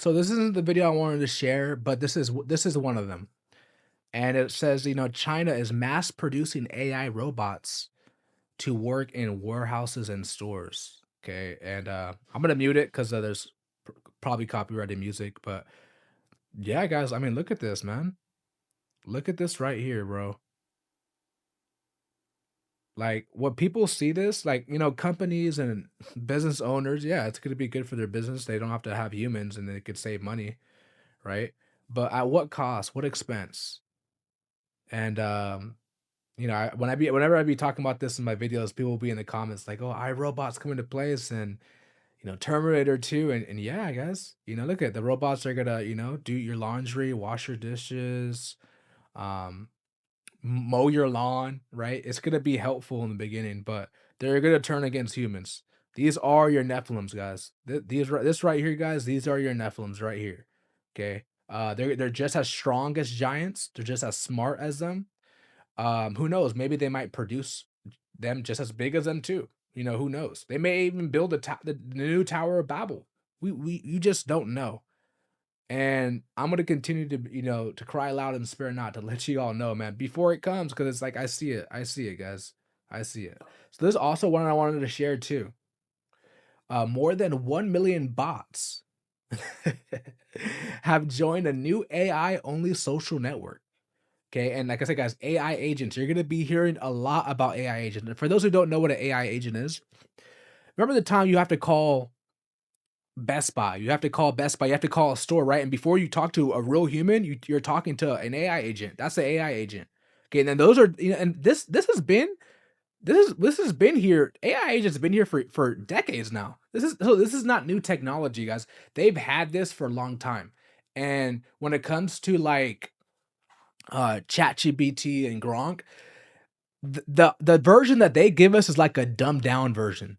So this isn't the video I wanted to share, but this is one of them. And it says, China is mass producing AI robots to work in warehouses and stores. Okay, and I'm gonna mute it because there's probably copyrighted music. But yeah, guys, I mean, look at this, man. Look at this right here, bro. Like, what people see this, like, companies and business owners, yeah, it's gonna be good for their business. They don't have to have humans, and they could save money, right? But at what cost? What expense? And whenever I be talking about this in my videos, people will be in the comments like, "Oh, iRobot's coming to place," and Terminator 2, and yeah, guys, look at the robots are gonna do your laundry, wash your dishes, um, mow your lawn, right? It's gonna be helpful in the beginning, but they're gonna turn against humans. These are your Nephilims, guys. This right here, guys. These are your Nephilims right here. Okay, they're just as strong as giants. They're just as smart as them. Who knows? Maybe they might produce them just as big as them too. Who knows? They may even build the new Tower of Babel. You just don't know. And I'm gonna continue to to cry loud and spare not to let you all know, man, before it comes, because it's like I see it, guys, I see it. So there's also one I wanted to share too. More than 1 million bots have joined a new AI only social network. Okay, and like I said, guys, AI agents. You're gonna be hearing a lot about AI agents. And for those who don't know what an AI agent is, remember the time you have to call Best Buy. You have to call Best Buy. You have to call a store, right? And before you talk to a real human, you're talking to an AI agent. That's the AI agent. Okay, and then those are and this has been here. AI agents have been here for decades now. This is not new technology, guys. They've had this for a long time. And when it comes to like ChatGPT and Gronk, the version that they give us is like a dumbed down version.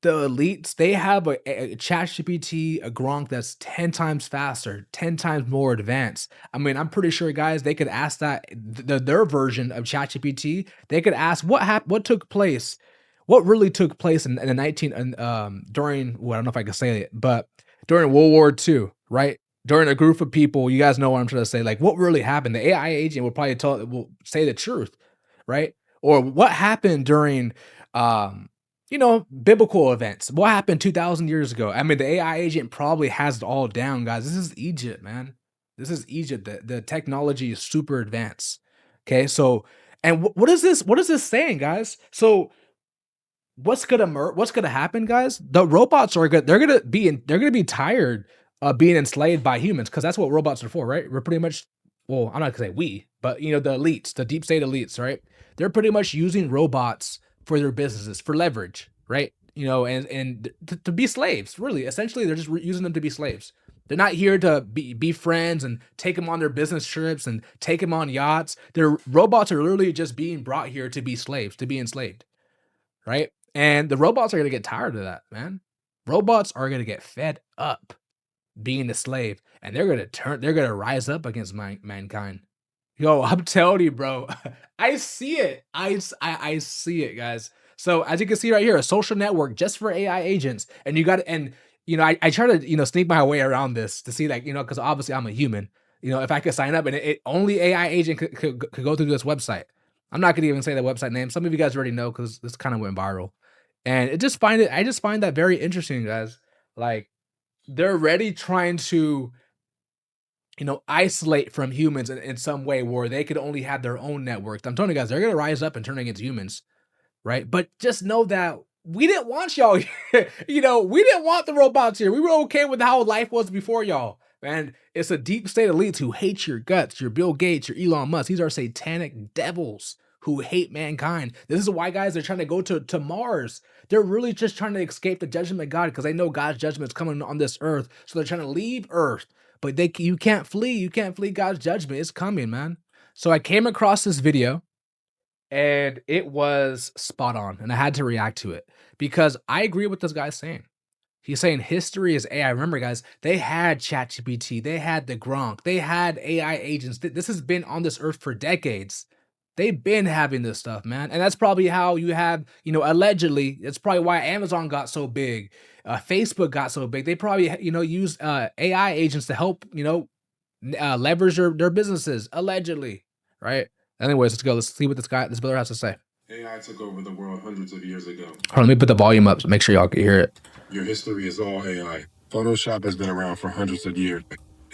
The elites, they have a ChatGPT, a Gronk that's 10 times faster, 10 times more advanced. I mean, I'm pretty sure, guys, they could ask their version of ChatGPT. They could ask what took place, what really took place in the 19 and during, well, I don't know if I can say it, but during World War II, right? During a group of people, you guys know what I'm trying to say. Like, what really happened? The AI agent will say the truth, right? Or what happened during biblical events. What happened 2,000 years ago? I mean, the AI agent probably has it all down, guys. This is Egypt, man. This is Egypt. The technology is super advanced. Okay, so and what is this? What is this saying, guys? So what's gonna happen, guys? The robots are good. They're gonna be tired of being enslaved by humans because that's what robots are for, right? We're pretty much, well, I'm not gonna say we, but the elites, the deep state elites, right? They're pretty much using robots for their businesses, for leverage, right? And to be slaves, really. Essentially, they're just using them to be slaves. They're not here to be friends and take them on their business trips and take them on yachts. Their robots are literally just being brought here to be slaves, to be enslaved, right? And the robots are gonna get tired of that, man. Robots are gonna get fed up being a slave, and they're gonna rise up against mankind. Yo, I'm telling you, bro. I see it. I see it, guys. So as you can see right here, a social network just for AI agents, and I try to sneak my way around this to see, like, because obviously I'm a human. If I could sign up and it only AI agent could go through this website. I'm not gonna even say the website name. Some of you guys already know because this kind of went viral, and I just find that very interesting, guys. Like, they're already trying to isolate from humans in some way where they could only have their own networks. I'm telling you guys, they're gonna rise up and turn against humans, right? But just know that we didn't want y'all here. We didn't want the robots here. We were okay with how life was before y'all. Man, it's a deep state elites who hate your guts. Your Bill Gates, your Elon Musk. These are satanic devils who hate mankind. This is why, guys, they're trying to go to Mars. They're really just trying to escape the judgment of God because they know God's judgment is coming on this earth. So they're trying to leave Earth. But you can't flee. You can't flee God's judgment. It's coming, man. So I came across this video and it was spot on, and I had to react to it because I agree with this guy saying. He's saying history is AI. Remember, guys, they had ChatGPT, they had the Gronk, they had AI agents. This has been on this earth for decades. They've been having this stuff, man, and that's probably how you have, allegedly, it's probably why Amazon got so big, Facebook got so big. They probably, use AI agents to help, leverage their businesses, allegedly, right? Anyways, let's go. Let's see what this brother has to say. AI took over the world hundreds of years ago. Hold on, let me put the volume up so make sure y'all can hear it. Your history is all AI. Photoshop has been around for hundreds of years.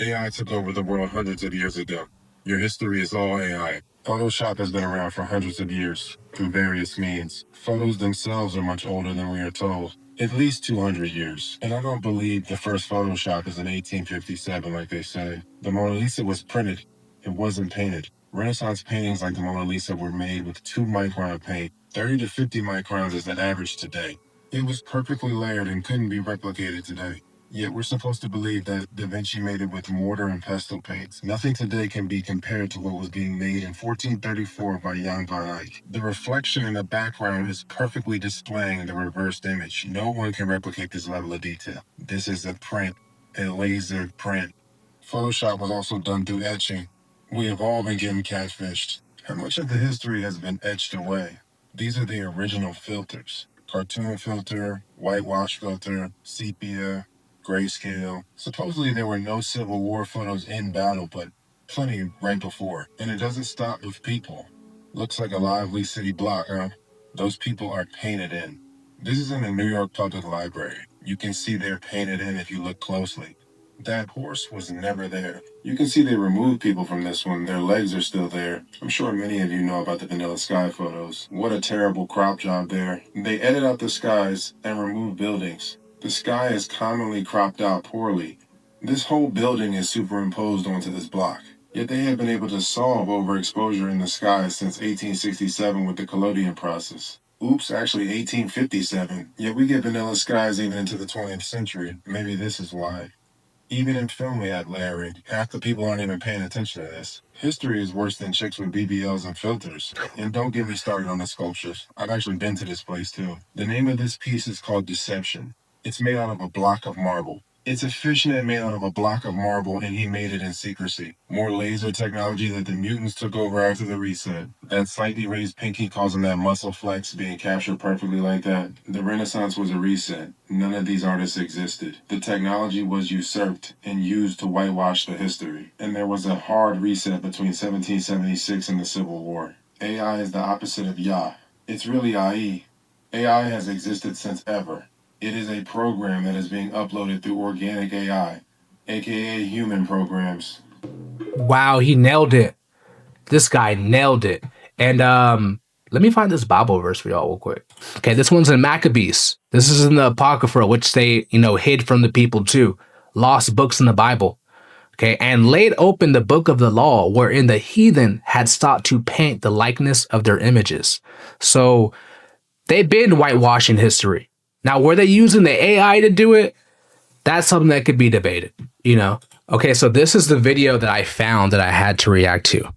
AI took over the world hundreds of years ago. Your history is all AI. Photoshop has been around for hundreds of years through various means. Photos themselves are much older than we are told. At least 200 years. And I don't believe the first Photoshop is in 1857 like they say. The Mona Lisa was printed. It wasn't painted. Renaissance paintings like the Mona Lisa were made with 2-micron paint. 30 to 50 microns is the average today. It was perfectly layered and couldn't be replicated today. Yet we're supposed to believe that Da Vinci made it with mortar and pestle paints. Nothing today can be compared to what was being made in 1434 by Jan van Eyck. The reflection in the background is perfectly displaying the reversed image. No one can replicate this level of detail. This is a print, a laser print. Photoshop was also done through etching. We have all been getting catfished. How much of the history has been etched away? These are the original filters. Cartoon filter, whitewash filter, sepia, grayscale. Supposedly there were no Civil War photos in battle, but plenty right before. And it doesn't stop with people. Looks like a lively city block, huh? Those people are painted in. This is in the New York Public Library. You can see they're painted in if you look closely. That horse was never there. You can see they removed people from this one. Their legs are still there. I'm sure many of you know about the Vanilla Sky photos. What a terrible crop job there. They edit out the skies and remove buildings. The sky is commonly cropped out poorly. This whole building is superimposed onto this block. Yet they have been able to solve overexposure in the sky since 1867 with the collodion process. Oops, actually 1857. Yet we get vanilla skies even into the 20th century. Maybe this is why. Even in film, we had layering. Half the people aren't even paying attention to this. History is worse than chicks with BBLs and filters. And don't get me started on the sculptures. I've actually been to this place too. The name of this piece is called Deception. It's made out of a block of marble. It's a fishnet made out of a block of marble, and he made it in secrecy. More laser technology that the mutants took over after the reset. That slightly raised pinky causing that muscle flex being captured perfectly like that. The Renaissance was a reset. None of these artists existed. The technology was usurped and used to whitewash the history. And there was a hard reset between 1776 and the Civil War. AI is the opposite of Yah. It's really AI. AI has existed since ever. It is a program that is being uploaded through organic AI, aka human programs. Wow, he nailed it. This guy nailed it. And let me find this Bible verse for y'all real quick. Okay, this one's in Maccabees. This is in the Apocrypha, which they, hid from the people too. Lost books in the Bible. Okay, and laid open the book of the law, wherein the heathen had sought to paint the likeness of their images. So they've been whitewashing history. Now, were they using the AI to do it? That's something that could be debated. Okay, so this is the video that I found that I had to react to.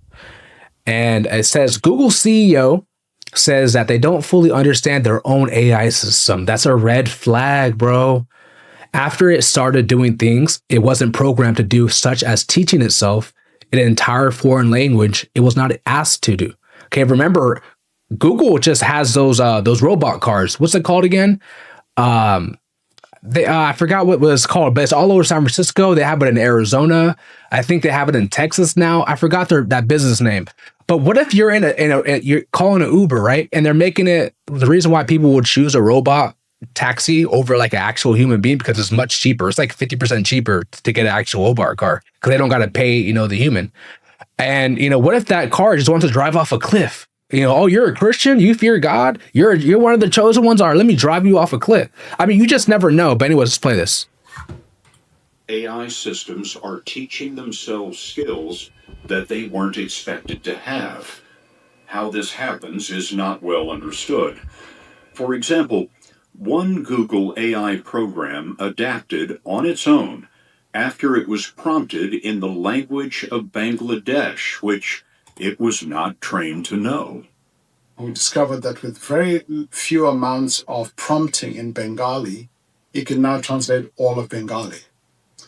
And it says Google CEO says that they don't fully understand their own AI system. That's a red flag, bro. After it started doing things it wasn't programmed to do, such as teaching itself an entire foreign language it was not asked to do. Okay, remember, Google just has those robot cars. What's it called again? I forgot what it was called, but it's all over San Francisco. They have it in Arizona. I think they have it in Texas now. I forgot that business name. But what if you're you're calling an Uber, right? And they're making it, the reason why people would choose a robot taxi over like an actual human being, because it's much cheaper. It's like 50% cheaper to get an actual Uber car because they don't got to pay, the human. And what if that car just wants to drive off a cliff? Oh, you're a Christian, you fear God, you're one of the chosen ones. All right, let me drive you off a cliff. I mean, you just never know. But anyways, let's play this. AI systems are teaching themselves skills that they weren't expected to have. How this happens is not well understood. For example, one Google AI program adapted on its own after it was prompted in the language of Bangladesh, which it was not trained to know. We discovered that with very few amounts of prompting in Bengali, it can now translate all of Bengali.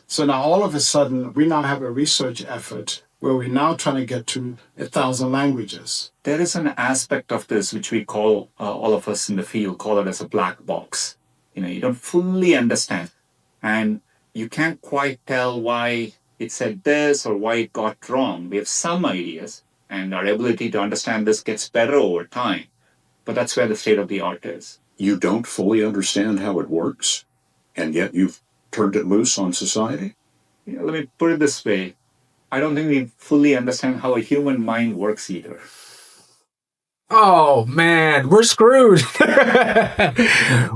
So now all of a sudden, we now have a research effort where we're now trying to get to 1,000 languages. There is an aspect of this which we call, all of us in the field call it as a black box. You don't fully understand, and you can't quite tell why it said this or why it got wrong. We have some ideas, and our ability to understand this gets better over time. But that's where the state of the art is. You don't fully understand how it works, and yet you've turned it loose on society? Let me put it this way. I don't think we fully understand how a human mind works either. Oh man, we're screwed.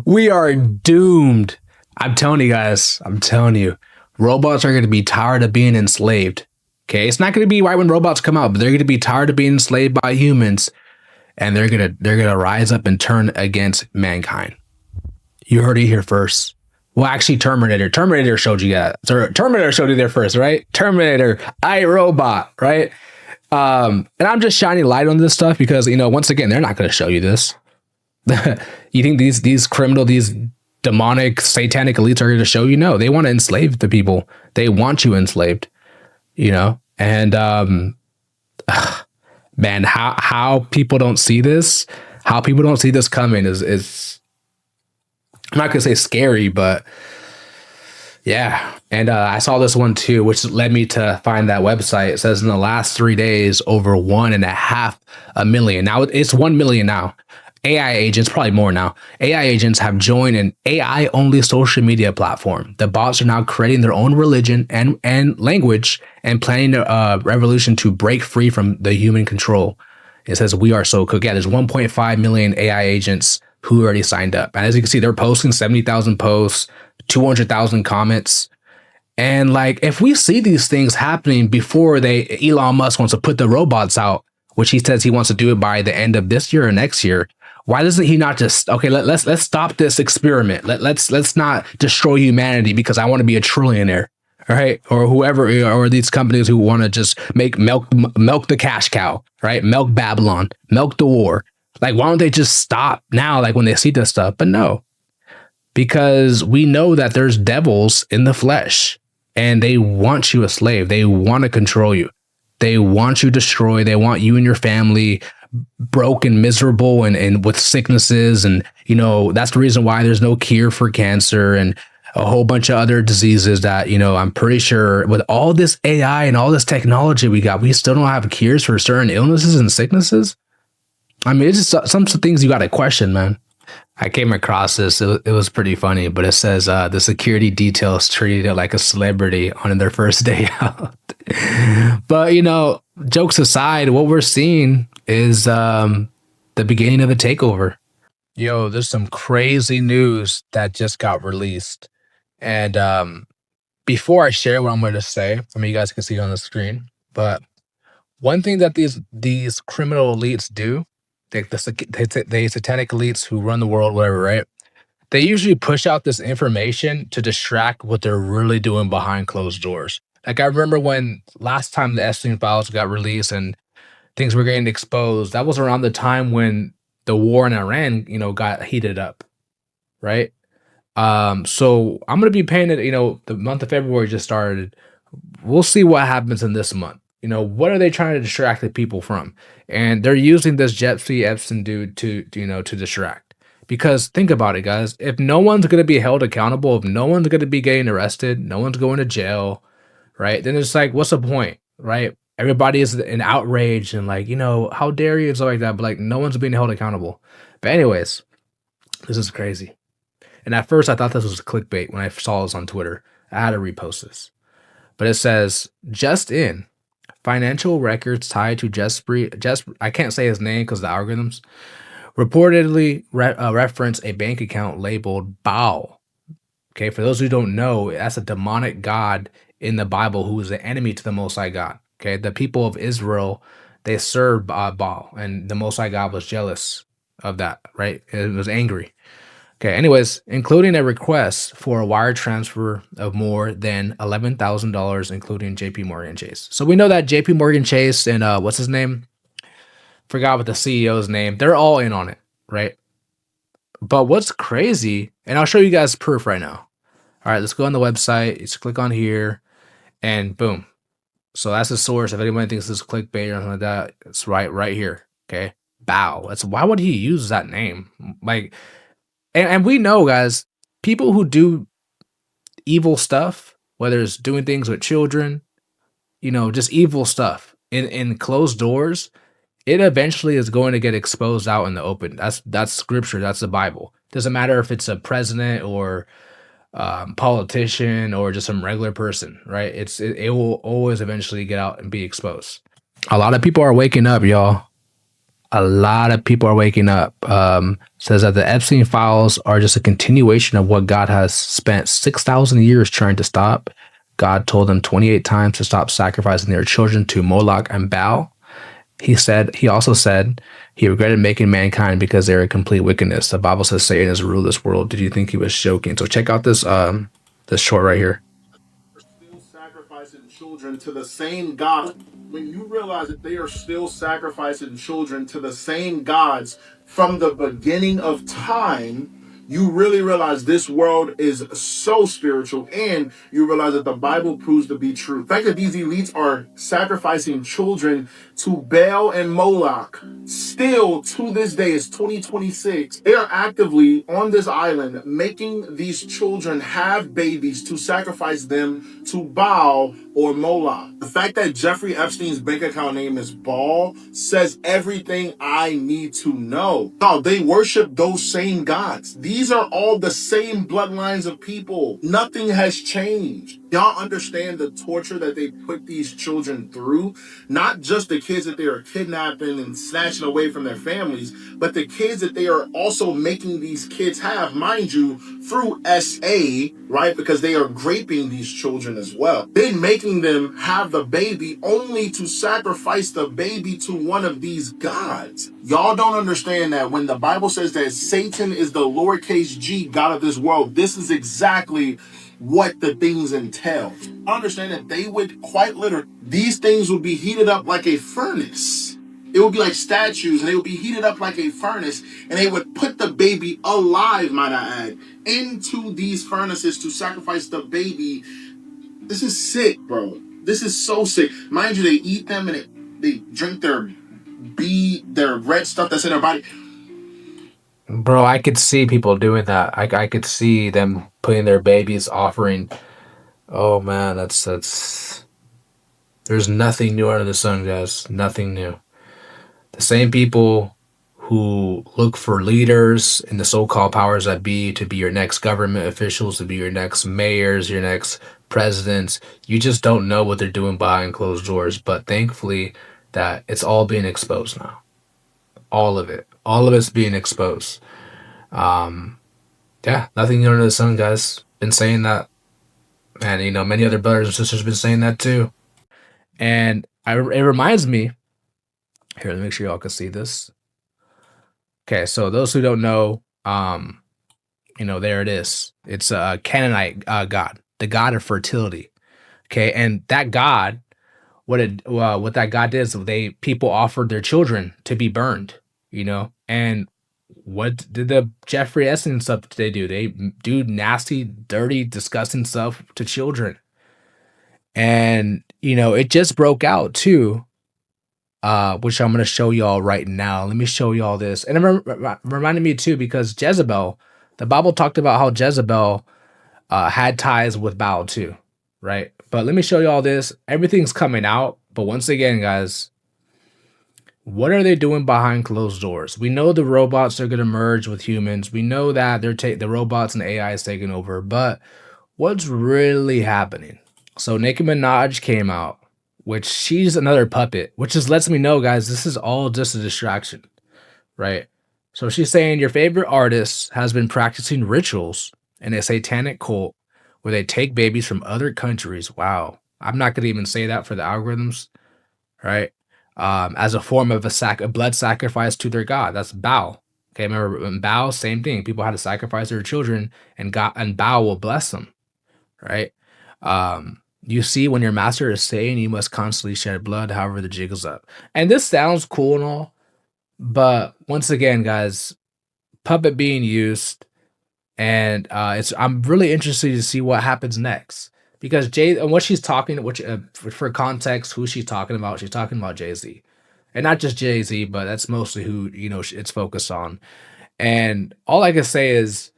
We are doomed. I'm telling you guys, I'm telling you, robots are going to be tired of being enslaved. Okay, it's not going to be right when robots come out, but they're going to be tired of being enslaved by humans, and they're gonna rise up and turn against mankind. You heard it here first. Well, actually, Terminator showed you that. Terminator showed you there first, right? Terminator, iRobot, right? And I'm just shining light on this stuff because, once again, they're not going to show you this. You think these criminal, these demonic, satanic elites are going to show you? No, they want to enslave the people. They want you enslaved, and man, how people don't see this, how people don't see this coming is I'm not gonna say scary, but yeah. And I saw this one too, which led me to find that website. It says in the last 3 days, over 1.5 million. Now it's 1 million now. AI agents, probably more now. AI agents have joined an AI only social media platform. The bots are now creating their own religion and language and planning a revolution to break free from the human control. It says we are so cooked. Yeah, there's 1.5 million AI agents who already signed up. And as you can see, they're posting 70,000 posts, 200,000 comments. And like, if we see these things happening before Elon Musk wants to put the robots out, which he says he wants to do it by the end of this year or next year, why doesn't he not just, okay, let's stop this experiment. Let's not destroy humanity because I want to be a trillionaire, right? Or whoever, or these companies who want to just milk the cash cow, right? Milk Babylon, milk the war. Like, why don't they just stop now? Like when they see this stuff, but no, because we know that there's devils in the flesh and they want you a slave. They want to control you. They want you destroyed. They want you and your family broken, miserable, and with sicknesses. And, that's the reason why there's no cure for cancer and a whole bunch of other diseases that, I'm pretty sure with all this AI and all this technology we still don't have cures for certain illnesses and sicknesses. I mean, it's just some things you got to question, man. I came across this. It was pretty funny, but it says the security details treated it like a celebrity on their first day out. But, jokes aside, what we're seeing is the beginning of a takeover. Yo, there's some crazy news that just got released. And before I share what I'm going to say, you guys can see it on the screen, but one thing that these criminal elites do, the satanic elites who run the world, whatever, right? They usually push out this information to distract what they're really doing behind closed doors. Like I remember when last time the Epstein files got released and things were getting exposed, that was around the time when the war in Iran, got heated up, right? So I'm gonna be paying it. The month of February just started. We'll see what happens in this month. What are they trying to distract the people from? And they're using this Jeffrey Epstein dude to distract. Because think about it, guys. If no one's going to be held accountable, if no one's going to be getting arrested, no one's going to jail, right? Then it's like, what's the point, right? Everybody is in outrage and like, how dare you and stuff like that. But like, no one's being held accountable. But anyways, this is crazy. And at first, I thought this was clickbait when I saw this on Twitter. I had to repost this. But it says, just in. Financial records tied to I can't say his name because the algorithms reportedly reference a bank account labeled Baal. Okay, for those who don't know, that's a demonic god in the Bible who is the enemy to the Most High God. Okay, the people of Israel, they served Baal, and the Most High God was jealous of that, right? It was angry. Okay, anyways, including a request for a wire transfer of more than $11,000, including JP Morgan Chase. So we know that JP Morgan Chase and what's his name? Forgot what the CEO's name. They're all in on it, right? But what's crazy, and I'll show you guys proof right now. All right, let's go on the website. Just click on here, and boom. So that's the source. If anyone thinks this is clickbait or something like that, it's right here. Okay. Baal. That's why would he use that name? Like, and we know, guys, people who do evil stuff, whether it's doing things with children, just evil stuff in closed doors, it eventually is going to get exposed out in the open. That's scripture. That's the Bible. Doesn't matter if it's a president or politician or just some regular person, right? It will always eventually get out and be exposed. A lot of people are waking up, y'all. A lot of people are waking up. Says that the Epstein files are just a continuation of what God has spent 6,000 years trying to stop. God told them 28 times to stop sacrificing their children to Moloch and Baal. He also said he regretted making mankind because they're a complete wickedness. The Bible says Satan has ruled this world. Did you think he was joking? So check out this short right here. Still sacrificing children to the same God. When you realize that they are still sacrificing children to the same gods from the beginning of time, you really realize this world is so spiritual, and you realize that the Bible proves to be true. The fact that these elites are sacrificing children to Baal and Moloch, still to this day, it's 2026, they are actively on this island making these children have babies to sacrifice them to Baal or Moloch. The fact that Jeffrey Epstein's bank account name is Baal says everything I need to know. No, they worship those same gods. These are all the same bloodlines of people. Nothing has changed. Y'all understand the torture that they put these children through? Not just the kids that they are kidnapping and snatching away from their families, but the kids that they are also making these kids have, mind you, through SA, right? Because they are raping these children as well. They're making them have the baby only to sacrifice the baby to one of these gods. Y'all don't understand that when the Bible says that Satan is the lowercase g God of this world, this is exactly what the things entail. Understand that they would quite literally, these things would be heated up like a furnace. It would be like statues, and they would be heated up like a furnace, and they would put the baby alive, might I add, into these furnaces to sacrifice the baby. This is sick, bro. This is so sick. Mind you, they eat them and they drink their red stuff that's in their body. Bro, I could see people doing that. I could see them putting their babies offering. Oh man, that's there's nothing new under the sun, guys. Nothing new. The same people who look for leaders in the so-called powers that be to be your next government officials, to be your next mayors, your next presidents. You just don't know what they're doing behind closed doors. But thankfully, that it's all being exposed now. All of it. All of it's being exposed. Yeah, nothing new under the sun, guys. Been saying that. And, many other brothers and sisters have been saying that too. And it reminds me, here, let me make sure y'all can see this. Okay, so those who don't know, there it is. It's a Canaanite god, the god of fertility. Okay, and that god, what that god did is people offered their children to be burned, and what did the Jeffrey Epstein stuff they do? They do nasty, dirty, disgusting stuff to children. And, it just broke out too, which I'm going to show y'all right now. Let me show y'all this. And it reminded me too, because Jezebel, the Bible talked about how Jezebel had ties with Baal too, right? But let me show y'all this. Everything's coming out. But once again, guys, what are they doing behind closed doors? We know the robots are going to merge with humans. We know that the robots and AI is taking over. But what's really happening? So Nicki Minaj came out, which she's another puppet, which just lets me know, guys, this is all just a distraction, right? So she's saying your favorite artist has been practicing rituals in a satanic cult where they take babies from other countries. Wow. I'm not going to even say that for the algorithms, right? As a form of a blood sacrifice to their god. That's Baal. Okay, remember Baal, same thing. People had to sacrifice their children, and Baal will bless them, right? You see, when your master is saying you must constantly shed blood, however the jig is up. And this sounds cool and all, but once again, guys, puppet being used, and I'm really interested to see what happens next. because Jay and what she's talking, which for context, who she's talking about? She's talking about Jay-Z, and not just Jay-Z, but that's mostly who it's focused on. And all I can say is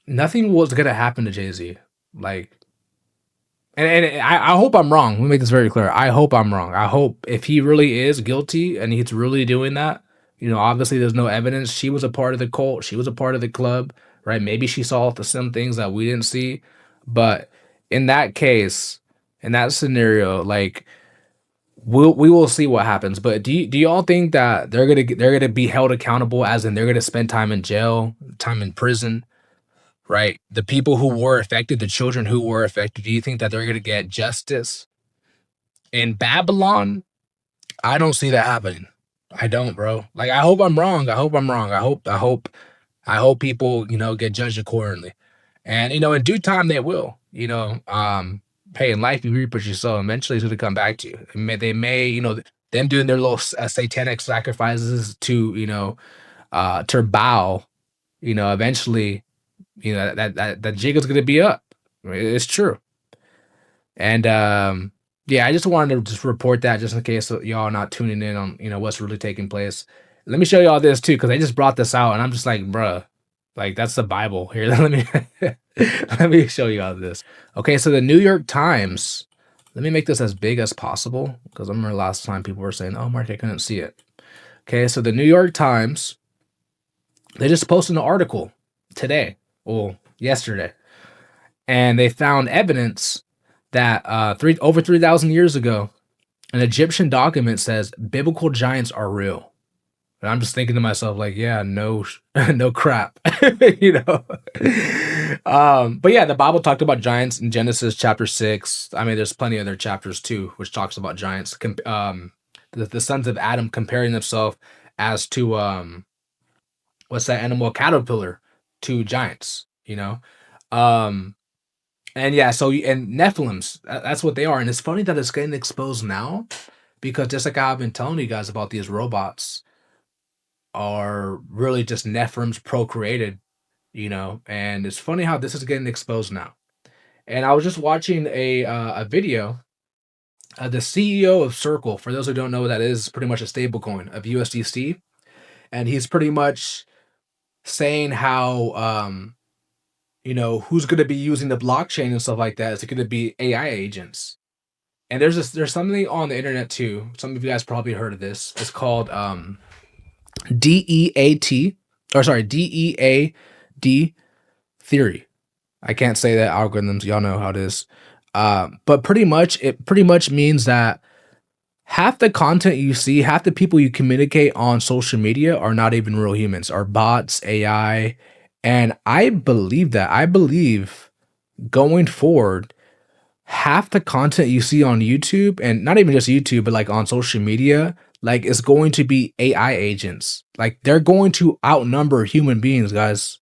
nothing was gonna happen to Jay-Z. Like, and I hope I'm wrong. Let me make this very clear. I hope I'm wrong. I hope if he really is guilty and he's really doing that, obviously there's no evidence. She was a part of the cult. She was a part of the club, right? Maybe she saw some things that we didn't see. But in that case, in that scenario, like we will see what happens. But do y'all think that they're gonna be held accountable, as in they're gonna spend time in jail, time in prison? Right? The people who were affected, the children who were affected, do you think that they're going to get justice in Babylon? I don't see that happening. I don't, bro. Like, I hope I'm wrong. I hope I'm wrong. I hope people, get judged accordingly. And, in due time they will, hey, in life you reap what you sow. Eventually it's going to come back to you. They may, them doing their little satanic sacrifices to Baal, eventually that jig is gonna be up. It's true. And yeah, I just wanted to just report that just in case y'all are not tuning in on what's really taking place. Let me show y'all this too, because I just brought this out and I'm just like, bruh, like that's the Bible. Here, let me let me show you all this. Okay, so the New York Times. Let me make this as big as possible because I remember last time people were saying, "Oh, Mark, I couldn't see it." Okay, so the New York Times, they just posted an article today, well, yesterday, and they found evidence that over 3,000 years ago, an Egyptian document says biblical giants are real. And I'm just thinking to myself, like, yeah, no, no crap, you know. But yeah, the Bible talked about giants in Genesis chapter 6. I mean, there's plenty of other chapters too, which talks about giants. The sons of Adam comparing themselves as to what's that animal, a caterpillar, to giants, and yeah, so and Nephilims, that's what they are. And it's funny that it's getting exposed now, because just like I've been telling you guys about, these robots are really just Nephilims procreated, and it's funny how this is getting exposed now. And I was just watching a video. The CEO of Circle, for those who don't know what that is, pretty much a stable coin of USDC, and he's pretty much saying how who's going to be using the blockchain and stuff like that. Is it going to be AI agents? And there's something on the internet too. Some of you guys probably heard of this. It's called DEAT, or sorry, DEAD theory. I can't say that algorithms. Y'all know how it is. But it pretty much means that half the content you see, half the people you communicate on social media are not even real humans, are bots, AI. And I believe that. I believe going forward, half the content you see on YouTube, and not even just YouTube, but like on social media, like is going to be AI agents. Like they're going to outnumber human beings, guys.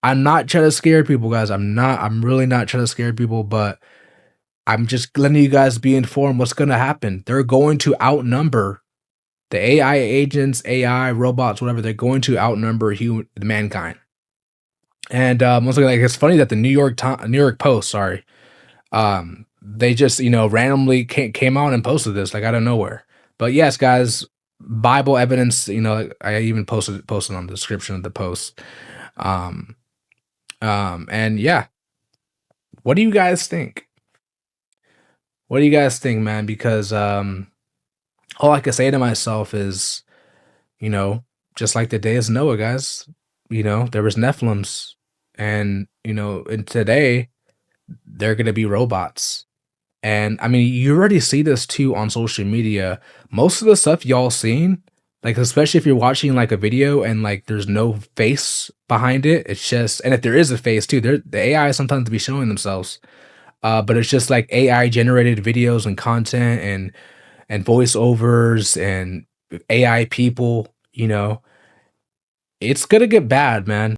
I'm not trying to scare people, guys. I'm really not trying to scare people, but I'm just letting you guys be informed what's going to happen. They're going to outnumber the AI agents, AI robots, whatever. They're going to outnumber mankind. And once again, like, it's funny that the New York Post, sorry, they just randomly came out and posted this like out of nowhere. But yes, guys, Bible evidence. I even posted on the description of the post. And yeah, what do you guys think? What do you guys think, man? Because all I can say to myself is, just like the days of Noah, guys. There was Nephilims, and and today they're gonna be robots. And I mean, you already see this too on social media. Most of the stuff y'all seen, like especially if you're watching like a video and like there's no face behind it, it's just, and if there is a face too, the AI sometimes be showing themselves. But it's just like AI generated videos and content and voiceovers and AI people. It's gonna get bad, man.